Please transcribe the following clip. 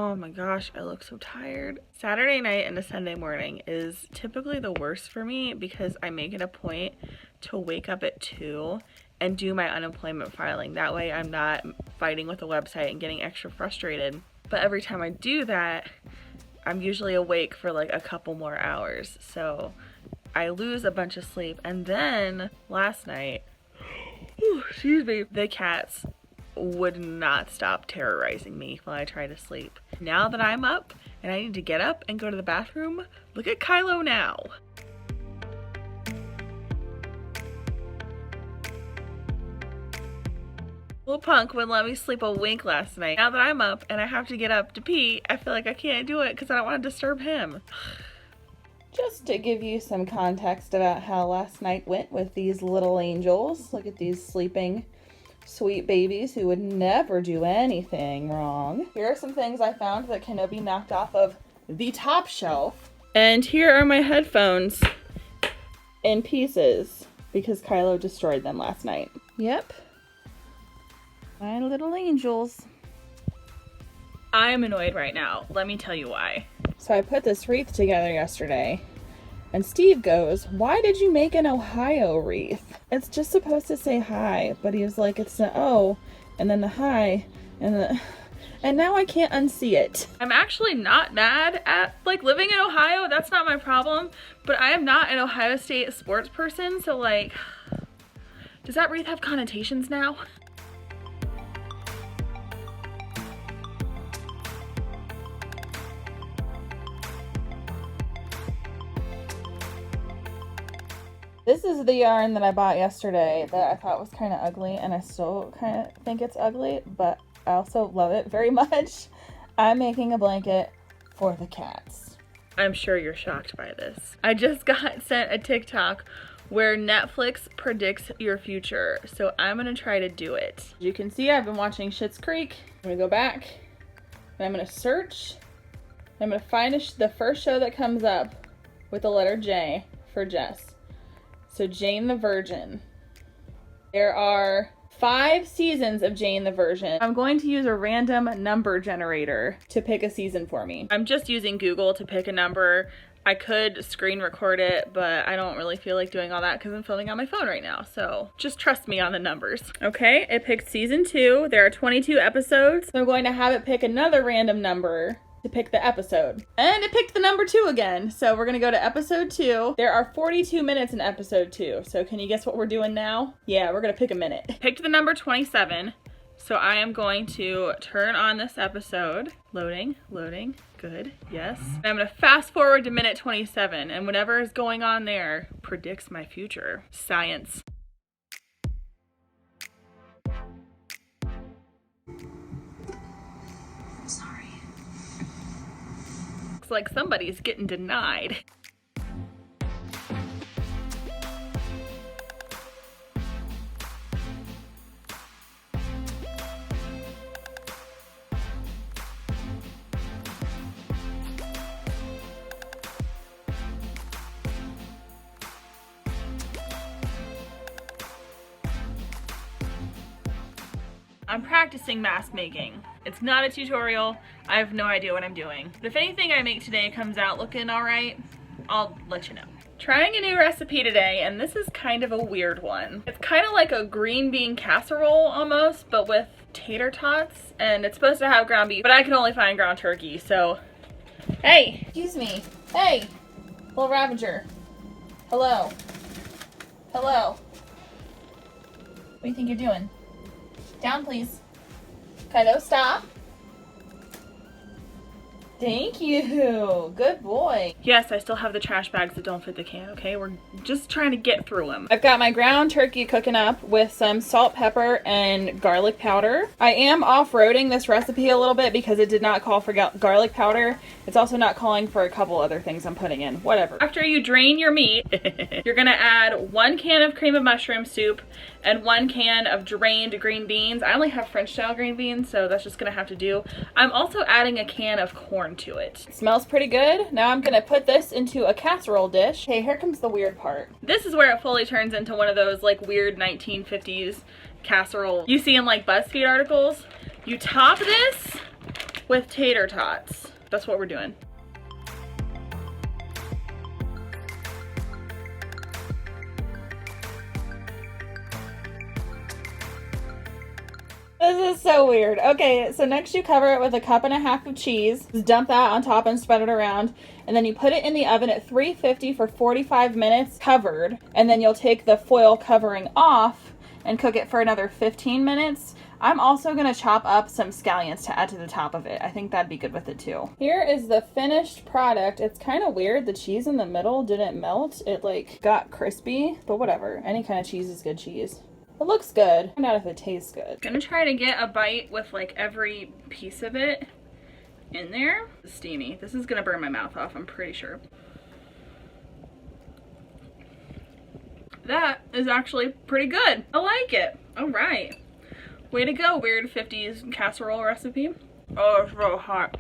Oh my gosh, I look so tired. Saturday night and a Sunday morning is typically the worst for me because I make it a point to wake up at 2 and do my unemployment filing. That way I'm not fighting with the website and getting extra frustrated. But every time I do that, I'm usually awake for like a couple more hours. So I lose a bunch of sleep. And then last night, excuse me, the cats would not stop terrorizing me while I try to sleep. Now that I'm up and I need to get up and go to the bathroom, look at Kylo now. Little punk wouldn't let me sleep a wink last night. Now that I'm up and I have to get up to pee, I feel like I can't do it because I don't want to disturb him. Just to give you some context about how last night went with these little angels. Look at these sleeping sweet babies who would never do anything wrong. Here are some things I found that can be knocked off of the top shelf. And here are my headphones. In pieces because Kylo destroyed them last night. Yep. My little angels. I am annoyed right now. Let me tell you why. So I put this wreath together yesterday, and Steve goes, "Why did you make an Ohio wreath? It's just supposed to say hi." But he was like, "It's the O, and then the hi, and the..." And now I can't unsee it. I'm actually not mad at like living in Ohio. That's not my problem. But I am not an Ohio State sports person. So like, does that wreath have connotations now? This is the yarn that I bought yesterday that I thought was kind of ugly, and I still kind of think it's ugly, but I also love it very much. I'm making a blanket for the cats. I'm sure you're shocked by this. I just got sent a TikTok where Netflix predicts your future, so I'm gonna try to do it. As you can see, I've been watching Schitt's Creek. I'm gonna go back, and I'm gonna search. I'm gonna find the first show that comes up with the letter J for Jess. So Jane the Virgin. There are 5 seasons of Jane the Virgin. I'm going to use a random number generator to pick a season for me. I'm just using Google to pick a number. I could screen record it, but I don't really feel like doing all that because I'm filming on my phone right now. So just trust me on the numbers. Okay, it picked season 2. There are 22 episodes. So I'm going to have it pick another random number to pick the episode. And it picked the number 2 again. So we're gonna go to episode 2. There are 42 minutes in episode 2. So can you guess what we're doing now? Yeah, we're gonna pick a minute. Picked the number 27. So I am going to turn on this episode. Loading, loading, good, yes. And I'm gonna fast forward to minute 27, and whatever is going on there predicts my future. Science. Like somebody's getting denied. I'm practicing mask making. It's not a tutorial. I have no idea what I'm doing. But if anything I make today comes out looking all right, I'll let you know. Trying a new recipe today, and this is kind of a weird one. It's kind of like a green bean casserole almost, but with tater tots, and it's supposed to have ground beef, but I can only find ground turkey, so. Hey! Excuse me. Hey! Little Ravager. Hello. Hello. What do you think you're doing? Down, please. Kylo, stop. Thank you. Good boy. Yes, I still have the trash bags that don't fit the can, okay? We're just trying to get through them. I've got my ground turkey cooking up with some salt, pepper, and garlic powder. I am off-roading this recipe a little bit because it did not call for garlic powder. It's also not calling for a couple other things I'm putting in. Whatever. After you drain your meat, you're gonna add 1 can of cream of mushroom soup and 1 can of drained green beans. I only have French style green beans, so that's just gonna have to do. I'm also adding a can of corn to it. Smells pretty good. Now I'm gonna put this into a casserole dish. Okay, here comes the weird part. This is where it fully turns into one of those like weird 1950s casserole you see in like BuzzFeed articles. You top this with tater tots. That's what we're doing. This is so weird. Okay, so next you cover it with a cup and a half of cheese. Just dump that on top and spread it around. And then you put it in the oven at 350 for 45 minutes covered. And then you'll take the foil covering off and cook it for another 15 minutes. I'm also gonna chop up some scallions to add to the top of it. I think that'd be good with it too. Here is the finished product. It's kind of weird. The cheese in the middle didn't melt. It like got crispy, but whatever. Any kind of cheese is good cheese. It looks good. Find out if it tastes good. Gonna try to get a bite with like every piece of it in there. It's steamy. This is gonna burn my mouth off, I'm pretty sure. That is actually pretty good. I like it. All right. Way to go, weird 50s casserole recipe. Oh, it's so hot.